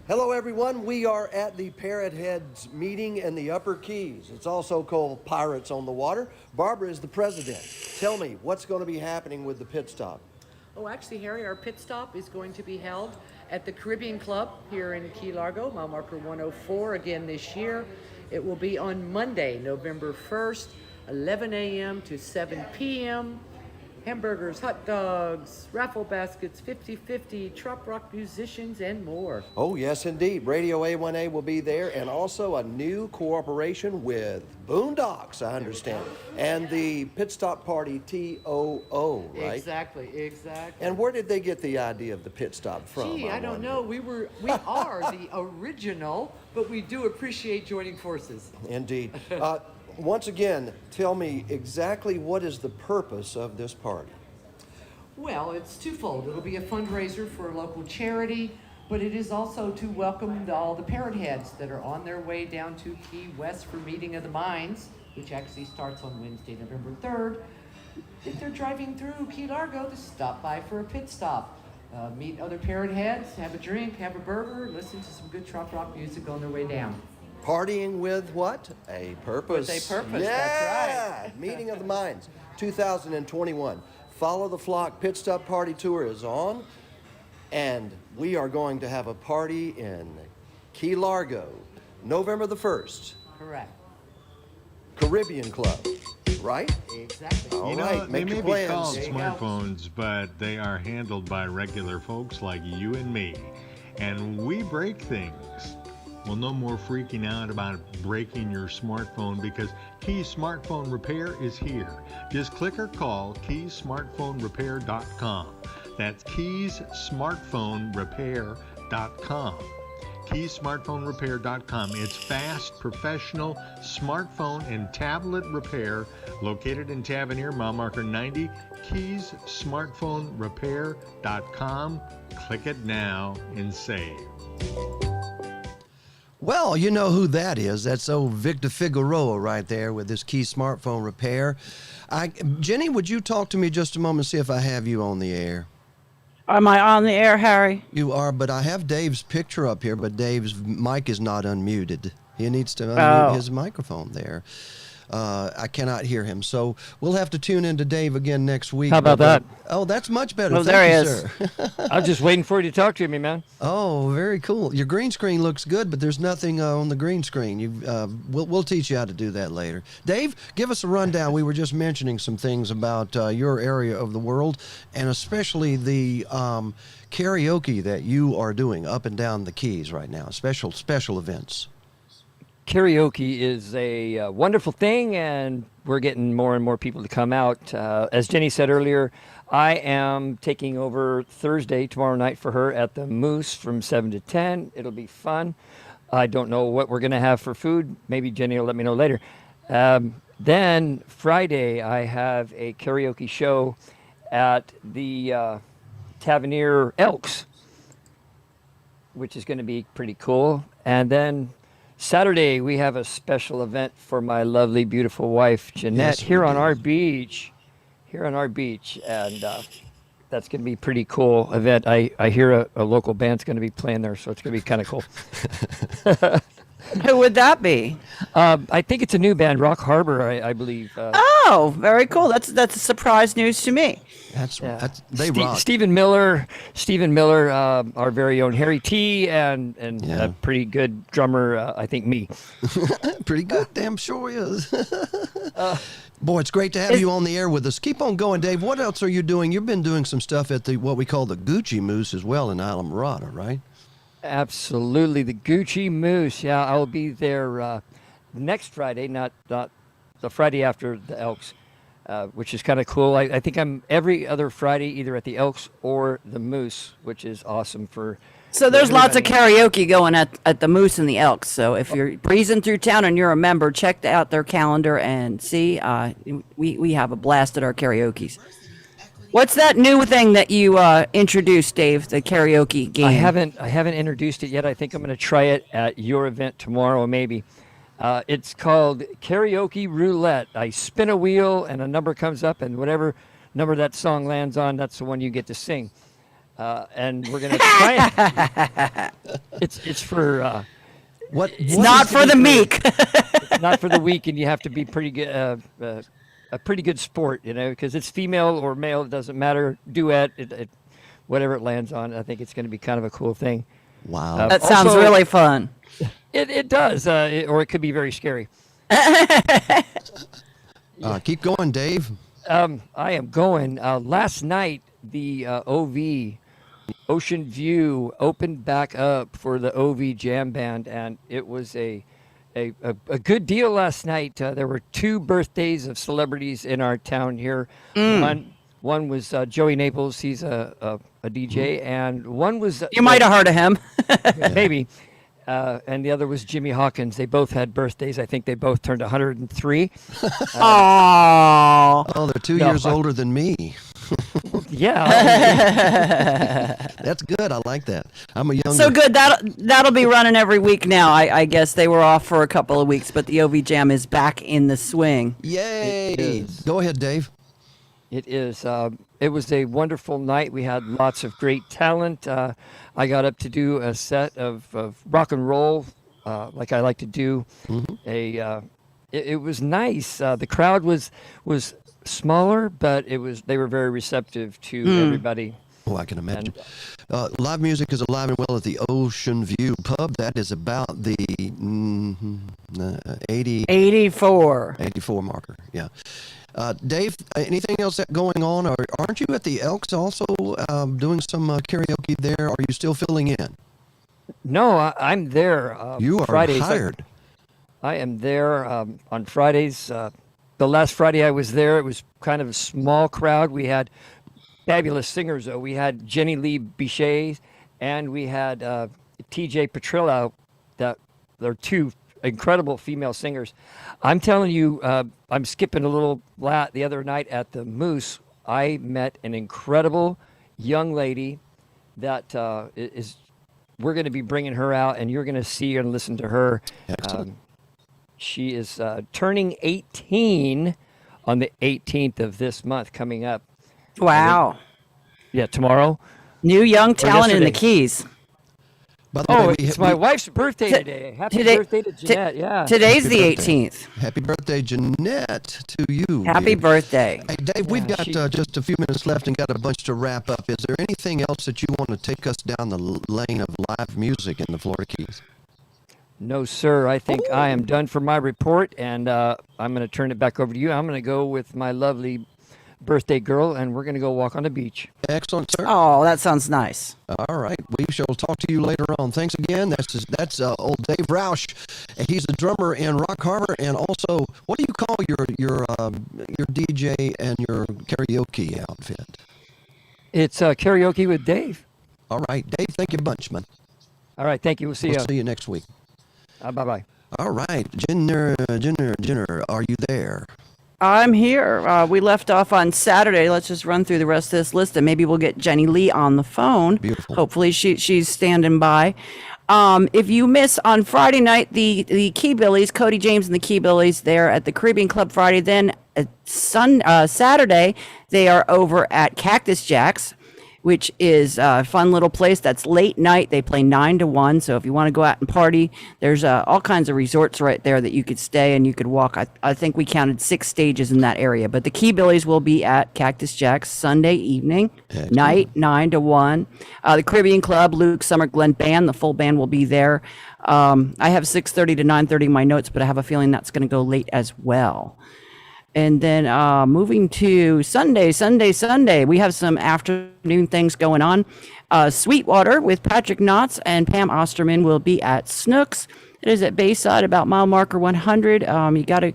Hello, everyone. We are at the Parrot Heads meeting in the Upper Keys. It's also called Pirates on the Water. Barbara is the president. Tell me, what's going to be happening with the pit stop? Oh, actually, Harry, our pit stop is going to be held at the Caribbean Club here in Key Largo, mile marker 104 again this year. It will be on Monday, November 1st, 11 a.m. to 7 p.m. hamburgers, hot dogs, raffle baskets, 50-50, trop rock musicians, and more. Oh, yes, indeed. Radio A1A will be there, and also a new cooperation with Boondocks, I understand, and the Pit Stop Party TOO, right? Exactly. And where did they get the idea of the pit stop from? Gee, I don't wonder? know. We are the original, but we do appreciate joining forces. Indeed. Once again, tell me exactly what is the purpose of this party? Well, it's twofold. It'll be a fundraiser for a local charity, but it is also to welcome all the parrot heads that are on their way down to Key West for Meeting of the Minds, which actually starts on Wednesday, November 3rd. If they're driving through Key Largo, to stop by for a pit stop. Meet other parrot heads, have a drink, have a burger, listen to some good trop rock music on their way down. Partying with what? A purpose. With a purpose, Yeah! that's right. Meeting of the Minds, 2021. Follow the Flock Pit Stop Party Tour is on, and we are going to have a party in Key Largo, November the 1st. Correct. Caribbean Club, right? Exactly. All You know, right, they make may your be plans. called There you go. smartphones, but they are handled by regular folks like you and me. And we break things. Well, no more freaking out about breaking your smartphone because Keys Smartphone Repair is here. Just click or call keysmartphonerepair.com. That's keysmartphonerepair.com. keysmartphonerepair.com. It's fast, professional smartphone and tablet repair located in Tavernier, mile marker 90. keysmartphonerepair.com. Click it now and save. Well, you know who that is. That's old Victor Figueroa right there with his Key Smartphone Repair. Jenny, would you talk to me just a moment, see if I have you on the air? Am I on the air, Harry? You are, but I have Dave's picture up here, but Dave's mic is not unmuted. He needs to unmute his microphone there. I cannot hear him, so we'll have to tune into Dave again next week. How about that? Oh, that's much better. Oh, Thank there he you, is. sir. I was just waiting for you to talk to me, man. Oh, very cool. Your green screen looks good, but there's nothing on the green screen. We'll teach you how to do that later. Dave, give us a rundown. We were just mentioning some things about your area of the world, and especially the karaoke that you are doing up and down the Keys right now. Special events. Karaoke is a wonderful thing, and we're getting more and more people to come out. As Jenny said earlier, I am taking over Thursday, tomorrow night, for her at the Moose from 7 to 10. It'll be fun. I don't know what we're going to have for food. Maybe Jenny will let me know later. Then Friday, I have a karaoke show at the Tavernier Elks, which is going to be pretty cool. And then Saturday, we have a special event for my lovely, beautiful wife, Jeanette, Yes, we here on do. our beach. And that's going to be a pretty cool event. I hear a local band's going to be playing there, so it's going to be kind of cool. Who would that be? I think it's a new band, Rock Harbor, I believe. Oh, very cool. That's a surprise news to me. That's they rock. Stephen Miller, our very own Harry T, and Yeah. a pretty good drummer, I think me. Pretty good, damn sure is. Boy, it's great to have you on the air with us. Keep on going, Dave. What else are you doing? You've been doing some stuff at the what we call the Gucci Moose as well in Islamorada, right? Absolutely, the Gucci Moose. Yeah, I'll be there next Friday, not the Friday after the Elks, which is kind of cool. I think I'm every other Friday either at the Elks or the Moose, which is awesome for. So there's lots of everybody. karaoke going at the Moose and the Elks. So if you're breezing through town and you're a member, check out their calendar and see. We have a blast at our karaoke's. What's that new thing that you introduced, Dave? The karaoke game. I haven't introduced it yet. I think I'm going to try it at your event tomorrow, maybe. It's called Karaoke Roulette. I spin a wheel and a number comes up, and whatever number that song lands on, that's the one you get to sing. And we're going to try it. It's for It's not for the meek. it's not for the weak, and you have to be pretty good. A pretty good sport, because it's female or male, it doesn't matter. Duet, whatever it lands on. I think it's going to be kind of a cool thing. Wow. That sounds Also- really fun. It does, or it could be very scary. Keep going, Dave. I am going. Last night, the OV Ocean View opened back up for the OV Jam Band, and it was a good deal last night. There were 2 birthdays of celebrities in our town here. One was Joey Naples. He's a DJ, and one was You might have heard of him. maybe. And the other was Jimmy Hawkins. They both had birthdays. I think they both turned 103. Aww. Oh, they're 2 No, years older than me. Yeah. That's good. I like that. I'm a younger. So good. That'll be running every week now. I guess they were off for a couple of weeks, but the OV Jam is back in the swing. Yay! It is. Go ahead, Dave. It is. It was a wonderful night. We had lots of great talent. I got up to do a set of rock and roll, like I like to do. It was nice. The crowd was smaller, but they were very receptive to everybody. Oh, I can imagine. Live music is alive and well at the Ocean View Pub. That is about the 84. 84 marker. Yeah. Dave, anything else going on? Or aren't you at the Elks also doing some karaoke there? Are you still filling in? No, I'm there. You are Fridays. hired. I am there on Fridays. The last Friday I was there, it was kind of a small crowd. We had fabulous singers, though. We had Jenny Lee Bichet, and we had TJ Petrillo. They're 2 incredible female singers. I'm telling you, I'm skipping a little lat. The other night at the Moose, I met an incredible young lady that we're going to be bringing her out, and you're going to see and listen to her. Excellent. She is turning 18 on the 18th of this month coming up. Wow. Yeah, tomorrow. New young talent in the yesterday. Keys. By the Oh, way, it's my wife's birthday today. Happy birthday to Jeanette. Yeah. Today's Happy the birthday. 18th. Happy birthday, Jeanette, to you. Happy dear. birthday. Hey, Dave, we've Yeah, got she- just a few minutes left and got a bunch to wrap up. Is there anything else that you want to take us down the lane of live music in the Florida Keys? No, sir. I think I am done for my report, and I'm going to turn it back over to you. I'm going to go with my lovely birthday girl, and we're going to go walk on the beach. Excellent, sir. Oh, that sounds nice. All right, we shall talk to you later on. Thanks again. That's old Dave Roush. He's a drummer in Rock Harbor, and also, what do you call your DJ and your karaoke outfit? It's karaoke with Dave. All right, Dave. Thank you, bunch, man. All right. Thank you. We'll see We'll you. see you next week. Bye-bye. All right, Jenner, are you there? I'm here. We left off on Saturday. Let's just run through the rest of this list, and maybe we'll get Jenny Lee on the phone. Beautiful. Hopefully, she's standing by. If you miss on Friday night, the Key Billies, Cody James and the Key Billies, they're at the Caribbean Club Friday. Then Saturday, they are over at Cactus Jack's, which is a fun little place that's late night. They play 9 to 1. So if you want to go out and party, there's all kinds of resorts right there that you could stay and you could walk. I think we counted 6 stages in that area. But the Key Billies will be at Cactus Jack's Sunday evening, night 9 to 1. The Caribbean Club, Luke Summer Glen Band, the full band will be there. I have 6:30 to 9:30 in my notes, but I have a feeling that's going to go late as well. And then moving to Sunday, we have some afternoon things going on. Sweetwater with Patrick Knotts and Pam Osterman will be at Snooks. It is at Bayside, about mile marker 100. You gotta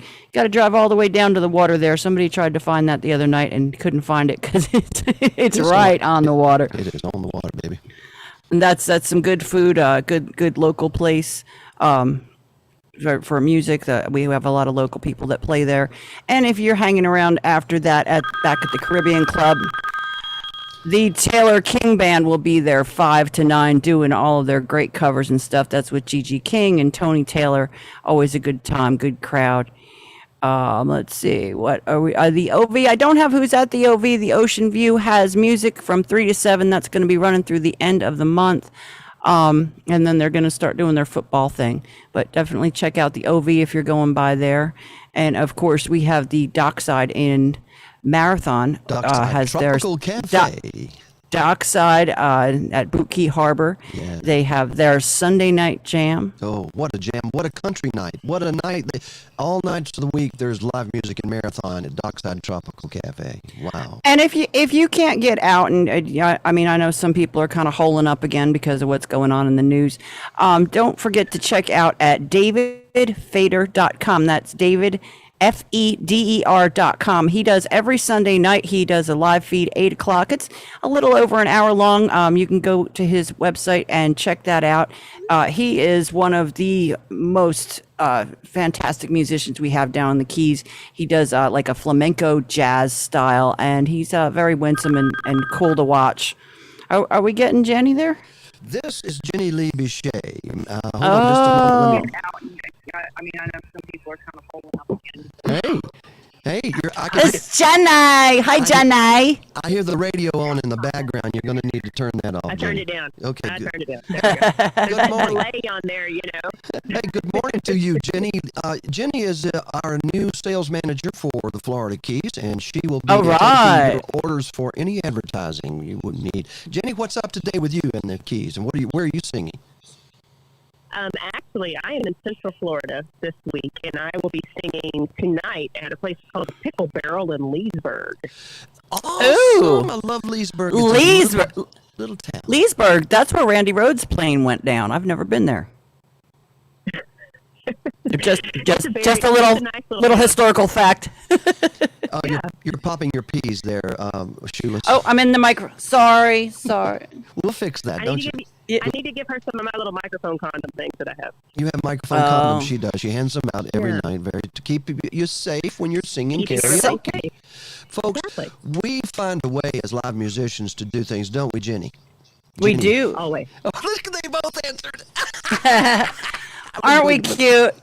drive all the way down to the water there. Somebody tried to find that the other night and couldn't find it because it's right on the water. It is on the water, baby. And that's some good food, good local place. For music, we have a lot of local people that play there. And if you're hanging around after that back at the Caribbean Club, the Taylor King Band will be there 5 to 9 doing all of their great covers and stuff. That's with Gigi King and Tony Taylor. Always a good time, good crowd. Let's see, what are we? The OV, I don't have who's at the OV. The Ocean View has music from 3 to 7. That's going to be running through the end of the month. And then they're going to start doing their football thing. But definitely check out the OV if you're going by there. And of course, we have the Dockside Inn Marathon Dockside has Tropical their Cafe. Dockside at Boot Key Harbor. Yeah. They have their Sunday night jam. Oh, what a jam. What a country night. What a night. All nights of the week, there's live music and marathon at Dockside Tropical Cafe. Wow. And if you can't get out, and I mean, I know some people are kind of holing up again because of what's going on in the news. Don't forget to check out at davidfader.com. That's David FEDER.com. He does every Sunday night. He does a live feed 8 o'clock. It's a little over an hour long. You can go to his website and check that out. He is one of the most fantastic musicians we have down in the Keys. He does like a flamenco jazz style, and he's very winsome and cool to watch. Are we getting Jenny there? This is Jenny Lee Bichet. Hold on just a moment. I mean, I know some people are kind of holding up again. Hey, I can It's Jenny. Hi, Jenny. I hear the radio on in the background. You're going to need to turn that off. I turned it down. Okay, I good. turned it down. There we go. There's Good a morning. delay on there, you know. Hey, good morning to you, Jenny. Jenny is our new sales manager for the Florida Keys, and she will be All right. taking your orders for any advertising you would need. Jenny, what's up today with you in the Keys, and where are you singing? Actually, I am in Central Florida this week, and I will be singing tonight at a place called Pickle Barrel in Leesburg. Awesome. I love Leesburg. It's a Leesburg. little town. Leesburg, that's where Randy Rhodes' plane went down. I've never been there. just It's a a nice little historical fact. You're popping your peas there, Shoeless. Oh, I'm in the micro. Sorry. We'll fix that, don't you? I need to give her some of my little microphone condom things that I have. You have microphone condoms. She does. She hands them out every night, to keep you safe when you're singing Keep it karaoke. okay. Folks, Exactly. we find a way as live musicians to do things, don't we, Jenny? We Jenny. do. Always. Oh, look, they both answered. Aren't we cute?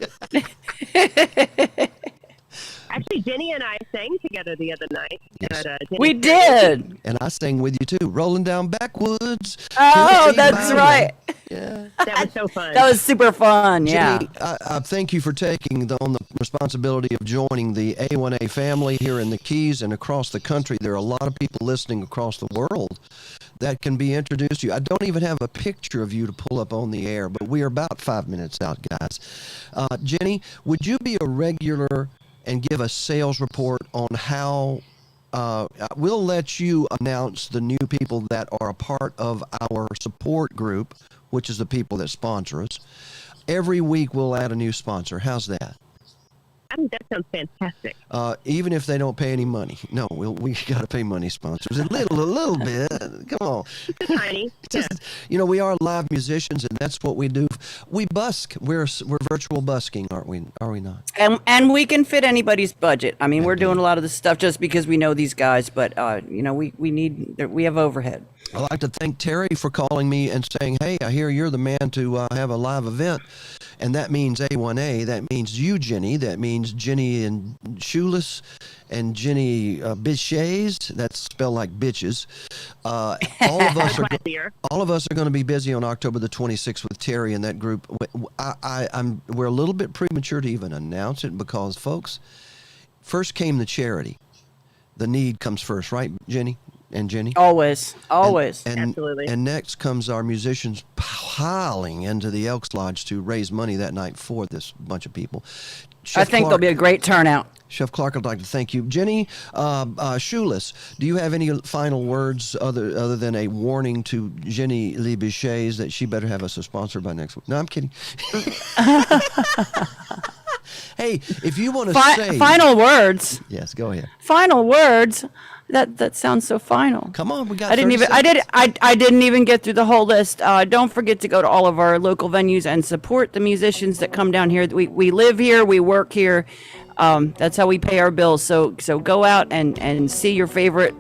Actually, Jenny and I sang together the other night. Yes. At, We Jenny's did. And I sang with you too, rolling down backwoods. Oh, to the that's bottom. right. Yeah. karaoke. That was so fun. That was super fun. Yeah. Jenny, I thank you for taking on the responsibility of joining the A1A family here in the Keys and across the country. There are a lot of people listening across the world that can be introduced to you. I don't even have a picture of you to pull up on the air, but we are about 5 minutes out, guys. Jenny, would you be a regular and give a sales report on how we'll let you announce the new people that are a part of our support group, which is the people that sponsor us. Every week we'll add a new sponsor. How's that? I think that sounds fantastic. Even if they don't pay any money. No, we got to pay money sponsors. A little bit. Come on. Tiny. Just, we are live musicians, and that's what we do. We busk. We're virtual busking, aren't we? Are we not? And we can fit anybody's budget. I mean, we're doing a lot of this stuff just because we know these guys, but we have overhead. I'd like to thank Terry for calling me and saying, hey, I hear you're the man to have a live event. And that means A1A. That means you, Jenny. That means Jenny and Shoeless and Jenny Bichets. That's spelled like bitches. All of us are Dear. all of us are going to be busy on October the 26th with Terry and that group. We're a little bit premature to even announce it because, folks, first came the charity. The need comes first, right, Jenny? And Jenny? Always. And, Absolutely. And next comes our musicians piling into the Elks Lodge to raise money that night for this bunch of people. I think there'll be a great turnout. Chef Clark, I'd like to thank you. Jenny, Shoeless, do you have any final words other than a warning to Jenny Lee Bichets that she better have us a sponsor by next week? No, I'm kidding. Hey, if you want to say... Final words. Yes, go ahead. Final words. That sounds so final. Come on, we got I didn't 30 even seconds. I didn't even get through the whole list. Don't forget to go to all of our local venues and support the musicians that come down here. We live here, we work here. That's how we pay our bills. So go out and see your favorite